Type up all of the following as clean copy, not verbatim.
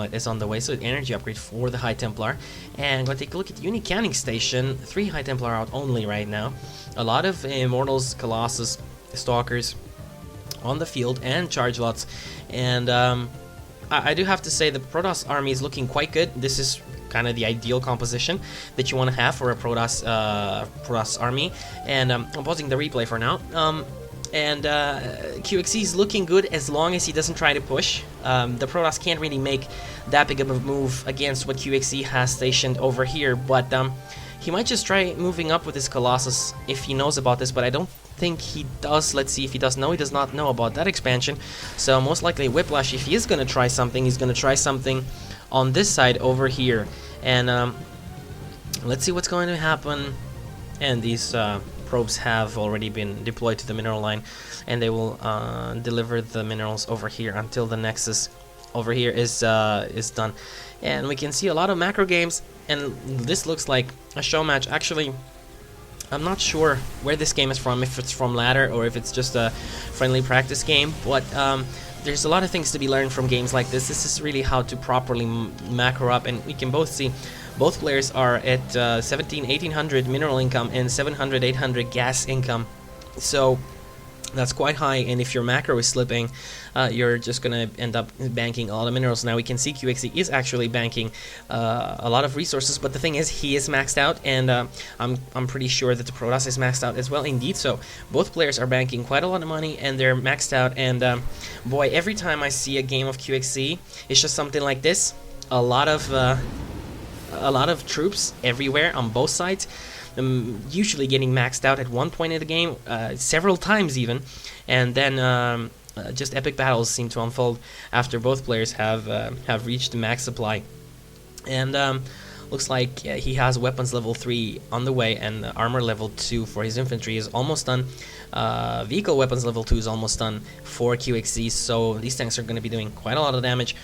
is on the way, so energy upgrade for the High Templar. And going to take a look at the Uni Canning Station. 3 High Templar out only right now. A lot of Immortals, Colossus, Stalkers on the field, and Charge Lots. And I do have to say the Protoss army is looking quite good. This is kind of the ideal composition that you want to have for a Protoss army. And I'm pausing the replay for now. QXC is looking good as long as he doesn't try to push. The Protoss can't really make that big of a move against what QXC has stationed over here, but he might just try moving up with his Colossus if he knows about this, but I don't think he does. Let's see if he does. No, he does not know about that expansion, so most likely Whiplash, if he is going to try something, he's going to try something on this side over here. And let's see what's going to happen. And these probes have already been deployed to the mineral line, and they will deliver the minerals over here until the nexus over here is done. And we can see a lot of macro games, and this looks like a show match. Actually, I'm not sure where this game is from, if it's from ladder or if it's just a friendly practice game, but there's a lot of things to be learned from games like this. This is really how to properly macro up, and we can both see both players are at 1800 mineral income and 700-800 gas income, so that's quite high. And if your macro is slipping, you're just gonna end up banking a lot of minerals. Now we can see QXC is actually banking a lot of resources, but the thing is, he is maxed out, and I'm pretty sure that the Protoss is maxed out as well. Indeed, so both players are banking quite a lot of money, and they're maxed out. And boy, every time I see a game of QXC, it's just something like this. A lot of troops everywhere on both sides. Usually getting maxed out at one point in the game, several times even, and then just epic battles seem to unfold after both players have reached the max supply. And looks like he has weapons level 3 on the way, and armor level 2 for his infantry is almost done. Vehicle weapons level 2 is almost done for QXC, so these tanks are going to be doing quite a lot of damage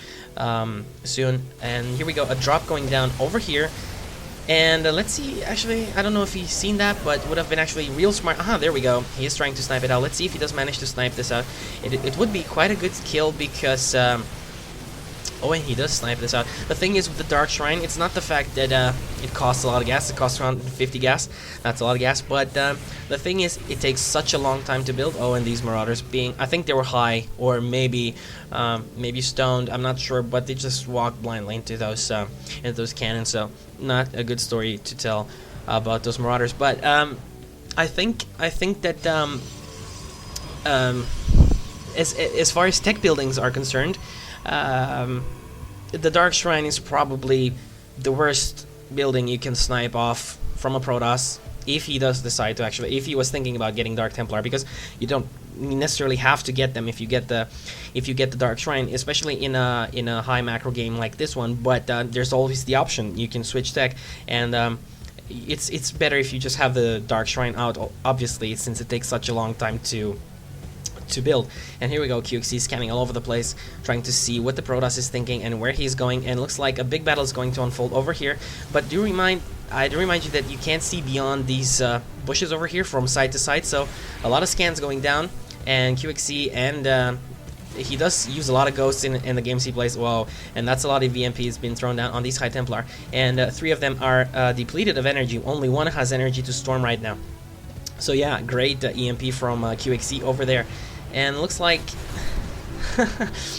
soon. And here we go, a drop going down over here. And let's see, actually, I don't know if he's seen that, but would have been actually real smart. Aha, there we go. He is trying to snipe it out. Let's see if he does manage to snipe this out. It would be quite a good kill because... oh, and he does snipe this out. The thing is with the Dark Shrine, it's not the fact that it costs a lot of gas. It costs around 50 gas. That's a lot of gas. But the thing is, it takes such a long time to build. Oh, and these Marauders being... I think they were high, or maybe stoned. I'm not sure, but they just walked blindly into those cannons. So not a good story to tell about those Marauders. But I think that as far as tech buildings are concerned, the Dark Shrine is probably the worst building you can snipe off from a Protoss, if he does decide to actually, if he was thinking about getting Dark Templar, because you don't necessarily have to get them if you get the Dark Shrine, especially in a high macro game like this one. But there's always the option you can switch tech, and it's better if you just have the Dark Shrine out, obviously, since it takes such a long time to build. And here we go, QXC scanning all over the place, trying to see what the Protoss is thinking and where he's going, and looks like a big battle is going to unfold over here. But I do remind you that you can't see beyond these bushes over here from side to side, so a lot of scans going down, and QXC, and he does use a lot of ghosts in the games he plays. Whoa, and that's a lot of VMPs being thrown down on these High Templar, and 3 of them are depleted of energy. Only 1 has energy to storm right now. So yeah, great EMP from QXC over there. And looks like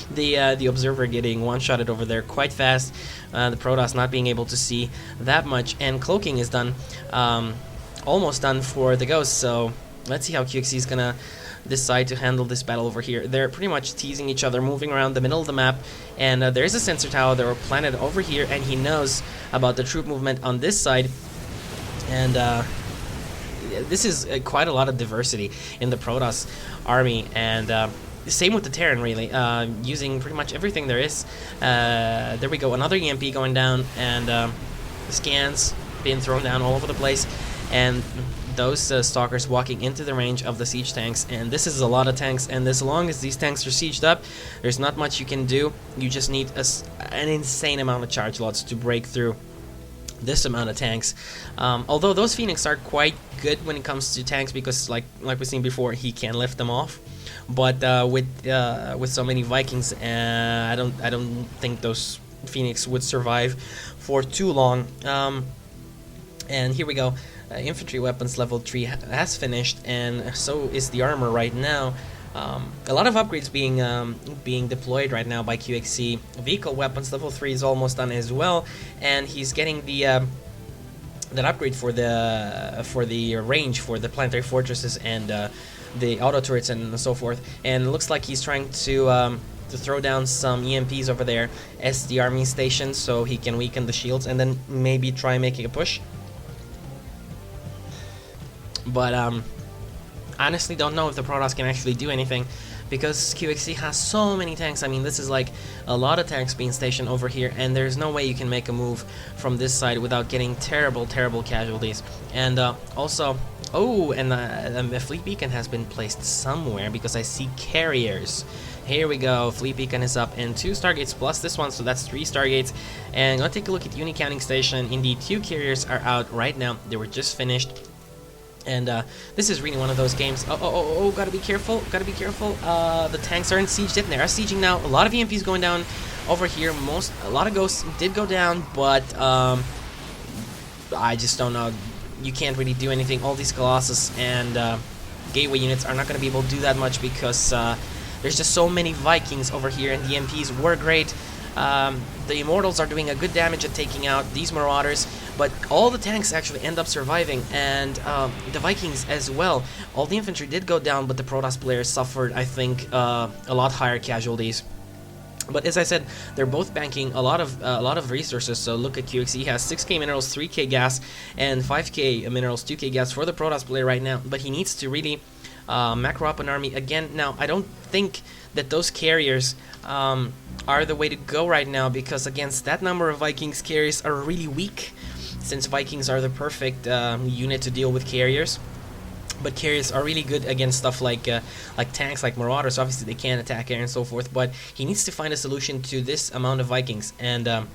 the Observer getting one-shotted over there quite fast. The Protoss not being able to see that much, and cloaking is done, almost done for the Ghost. So let's see how QXC is gonna decide to handle this battle over here. They're pretty much teasing each other, moving around the middle of the map, and there's a sensor tower that were planted over here, and he knows about the troop movement on this side, and this is quite a lot of diversity in the Protoss army, and same with the Terran, really, using pretty much everything there is. There we go, another EMP going down, and scans being thrown down all over the place, and those Stalkers walking into the range of the siege tanks. And this is a lot of tanks, and as long as these tanks are sieged up, there's not much you can do. You just need an insane amount of charge lots to break through this amount of tanks. Although those Phoenix are quite good when it comes to tanks, because like we've seen before, he can lift them off. But with so many Vikings, I don't think those Phoenix would survive for too long. And here we go. Infantry weapons level 3 has finished, and so is the armor right now. A lot of upgrades being deployed right now by QXC. Vehicle weapons level 3 is almost done as well, and he's getting the that upgrade for the range for the planetary fortresses and the auto turrets and so forth. And it looks like he's trying to throw down some EMPs over there as the army station, so he can weaken the shields and then maybe try making a push. But honestly don't know if the Protoss can actually do anything, because QXC has so many tanks. I mean, this is like a lot of tanks being stationed over here, and there's no way you can make a move from this side without getting terrible casualties. And also, oh, and a fleet beacon has been placed somewhere, because I see carriers. Here we go, fleet beacon is up, and 2 stargates plus this one, so that's 3 stargates. And let's take a look at unit counting station. Indeed, 2 carriers are out right now. They were just finished. And this is really one of those games. Oh, gotta be careful, the tanks are in siege yet, and they are sieging now. A lot of EMPs going down over here. A lot of ghosts did go down, but I just don't know. You can't really do anything. All these Colossus and gateway units are not going to be able to do that much, because there's just so many Vikings over here, and the EMPs were great. The Immortals are doing a good damage at taking out these Marauders, but all the tanks actually end up surviving, and the Vikings as well. All the infantry did go down, but the Protoss players suffered, I think, a lot higher casualties. But as I said, they're both banking a lot of resources. So look at QXE, he has 6k minerals, 3k gas, and 5k minerals, 2k gas for the Protoss player right now. But he needs to really macro up an army again. Now, I don't think that those carriers are the way to go right now, because against that number of Vikings, carriers are really weak, since Vikings are the perfect unit to deal with carriers. But carriers are really good against stuff like tanks, like Marauders. Obviously, they can attack air and so forth, but he needs to find a solution to this amount of Vikings. And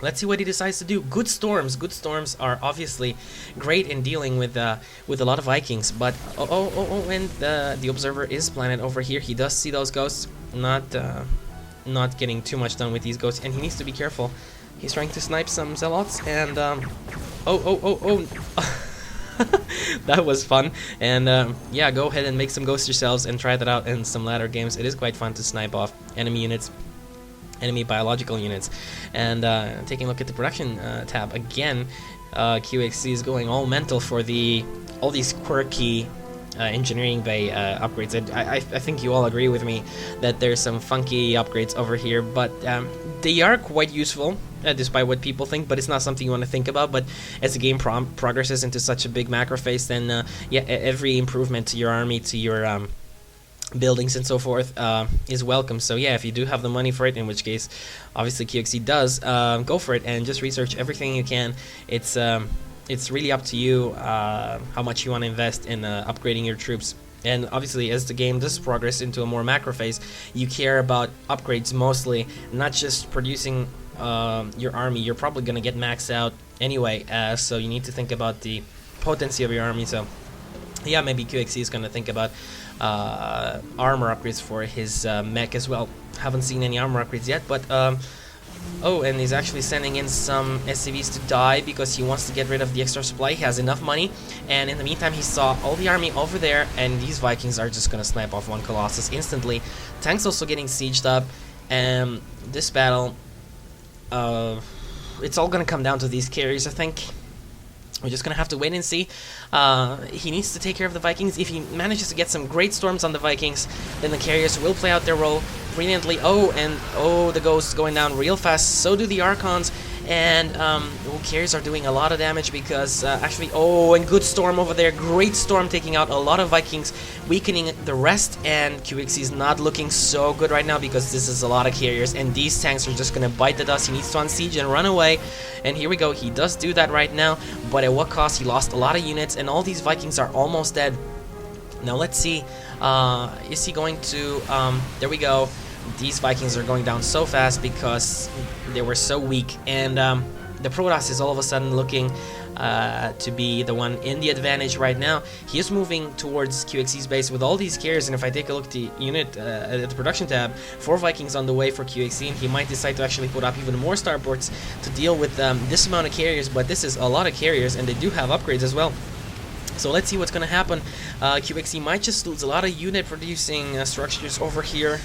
let's see what he decides to do. Good storms are obviously great in dealing with a lot of Vikings. But and the observer is planted over here. He does see those ghosts. Not getting too much done with these ghosts, and he needs to be careful. He's trying to snipe some zealots, and that was fun. And yeah, go ahead and make some ghosts yourselves and try that out in some ladder games. It is quite fun to snipe off enemy units, enemy biological units. And taking a look at the production tab again, QXC is going all mental for all these quirky engineering bay upgrades. I think you all agree with me that there's some funky upgrades over here, but they are quite useful, despite what people think, but it's not something you want to think about. But as the game progresses into such a big macro phase, then yeah, every improvement to your army, to your buildings and so forth is welcome. So yeah, if you do have the money for it, in which case obviously QXC does, go for it and just research everything you can. It's really up to you how much you want to invest in upgrading your troops. And obviously, as the game does progress into a more macro phase, you care about upgrades mostly, not just producing your army. You're probably going to get maxed out anyway, so you need to think about the potency of your army. So yeah, maybe QXC is going to think about armor upgrades for his mech as well. Haven't seen any armor upgrades yet, but oh, and he's actually sending in some SCVs to die because he wants to get rid of the extra supply. He has enough money, and in the meantime he saw all the army over there, and these Vikings are just gonna snipe off one Colossus instantly. Tanks also getting sieged up, and this battle, it's all gonna come down to these carriers, I think. We're just gonna have to wait and see. He needs to take care of the Vikings. If he manages to get some great storms on the Vikings, then the carriers will play out their role brilliantly. Oh, and the ghosts going down real fast. So do the Archons, and carriers are doing a lot of damage because actually, and good storm over there. Great storm taking out a lot of Vikings, weakening the rest. And QXC is not looking so good right now because this is a lot of carriers, and these tanks are just gonna bite the dust. He needs to unsiege and run away. And here we go. He does do that right now, but at what cost? He lost a lot of units, and all these Vikings are almost dead. Now let's see. Is he going to? There we go. These Vikings are going down so fast because they were so weak, and the Protoss is all of a sudden looking to be the one in the advantage right now. He is moving towards QXE's base with all these carriers, and if I take a look at the unit at the production tab, 4 Vikings on the way for QXE, and he might decide to actually put up even more starports to deal with this amount of carriers, but this is a lot of carriers, and they do have upgrades as well. So let's see what's going to happen. QXE might just lose a lot of unit producing structures over here.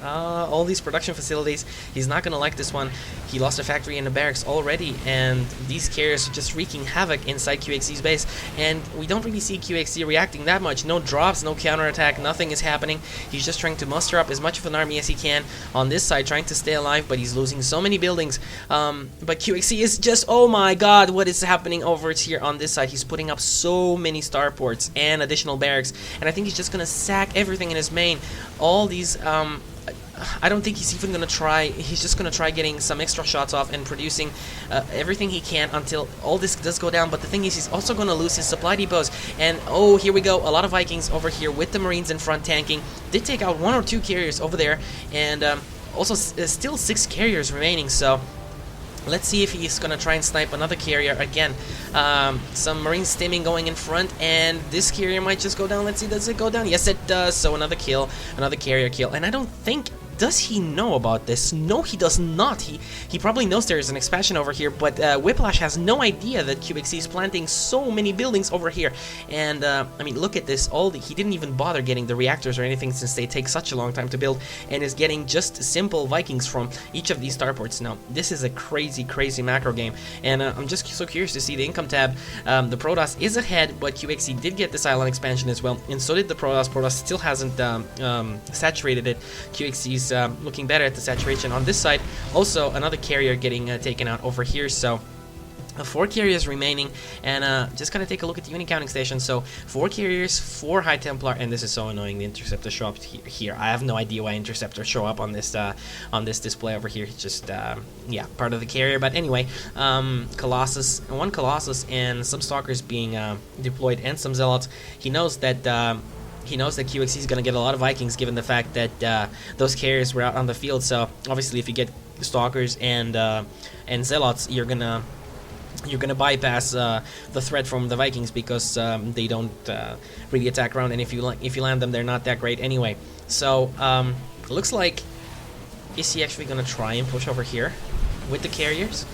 All these production facilities. He's not going to like this one. He lost a factory and a barracks already, and these carriers are just wreaking havoc inside QXE's base. And we don't really see QXE reacting that much. No drops, no counterattack, nothing is happening. He's just trying to muster up as much of an army as he can on this side, trying to stay alive, but he's losing so many buildings. But QXE is just, oh my god, what is happening over here on this side? He's putting up so many starports and additional barracks, and I think he's just going to sack everything in his main. All these, I don't think he's even going to try. He's just going to try getting some extra shots off and producing everything he can until all this does go down. But the thing is, he's also going to lose his supply depots. And, oh, here we go. A lot of Vikings over here with the Marines in front tanking. Did take out 1 or 2 carriers over there. And also still 6 carriers remaining. So let's see if he's going to try and snipe another carrier again. Some Marine stimming going in front, and this carrier might just go down. Let's see, does it go down? Yes, it does. So another kill, another carrier kill. And I don't think... Does he know about this? No, he does not. He probably knows there is an expansion over here, but Whiplash has no idea that QXE is planting so many buildings over here. And I mean, look at this. He didn't even bother getting the reactors or anything, since they take such a long time to build, and is getting just simple Vikings from each of these starports. Now, this is a crazy, crazy macro game, and I'm just so curious to see the income tab. The Protoss is ahead, but QXE did get this island expansion as well, and so did the Protoss. Protoss still hasn't saturated it. QXE's looking better at the saturation on this side. Also, another carrier getting taken out over here. So 4 carriers remaining, and just gonna take a look at the unit counting station. So 4 carriers, 4 High Templar, and this is so annoying. The interceptor show up here. I have no idea why interceptors show up on this display over here. It's just yeah, part of the carrier. But anyway, Colossus, 1 Colossus, and some stalkers being deployed, and some zealots. He knows that QXE is going to get a lot of Vikings, given the fact that those carriers were out on the field. So obviously, if you get stalkers and zealots, you're gonna bypass the threat from the Vikings, because they don't really attack around, and if you land them, they're not that great anyway. So looks like, is he actually going to try and push over here with the carriers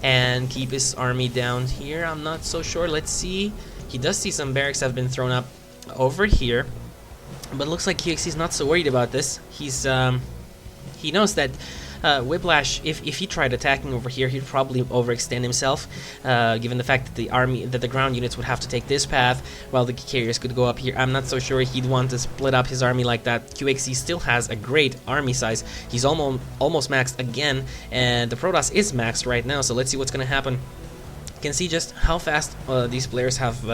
and keep his army down here? I'm not so sure. Let's see. He does see some barracks have been thrown up over here, but it looks like QXE is not so worried about this. He knows that Whiplash, if he tried attacking over here, he'd probably overextend himself, given the fact that the ground units would have to take this path, while the carriers could go up here. I'm not so sure he'd want to split up his army like that. QXE still has a great army size. He's almost maxed again, and the Protoss is maxed right now. So let's see what's going to happen. Can see just how fast these players have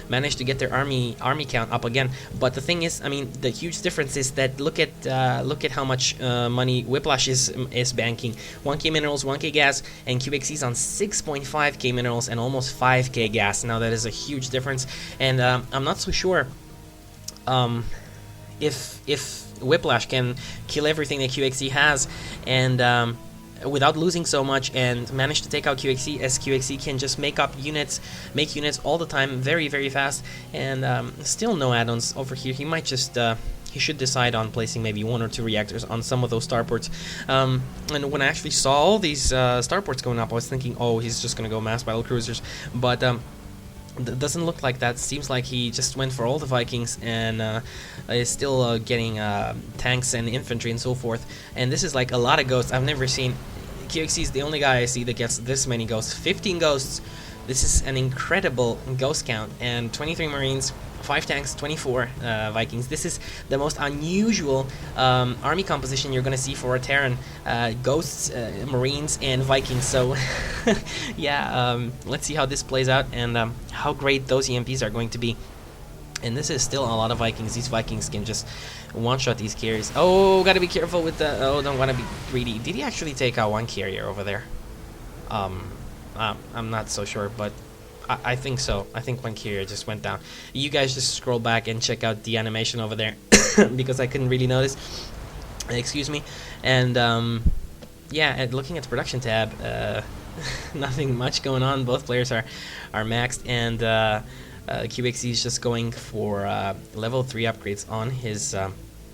managed to get their army count up again. But the thing is, I mean, the huge difference is that look at how much money Whiplash is banking. 1k minerals, 1k gas, and QXE's on 6.5k minerals and almost 5k gas. Now that is a huge difference, and I'm not so sure if Whiplash can kill everything that QXE has, and without losing so much, and manage to take out QXE, as QXE can just make units all the time very, very fast, and still no add-ons over here. He might just he should decide on placing maybe 1 or 2 reactors on some of those starports. And when I actually saw all these starports going up, I was thinking, oh, he's just gonna go mass battle cruisers, but doesn't look like that. Seems like he just went for all the Vikings, and is still getting tanks and infantry and so forth. And this is like a lot of ghosts. I've never seen. QXE is the only guy I see that gets this many ghosts. 15 ghosts. This is an incredible ghost count, and 23 Marines, 5 tanks, 24 Vikings. This is the most unusual army composition you're going to see for a Terran. Ghosts, Marines, and Vikings. So, yeah, let's see how this plays out, and how great those EMPs are going to be. And this is still a lot of Vikings. These Vikings can just one-shot these carriers. Oh, gotta be careful with the... Oh, don't want to be greedy. Did he actually take out 1 carrier over there? I'm not so sure, but I think so. I think 1 carrier just went down. You guys just scroll back and check out the animation over there, because I couldn't really notice. Excuse me. And yeah, and looking at the production tab, nothing much going on. Both players are maxed, and QXE is just going for level 3 upgrades on his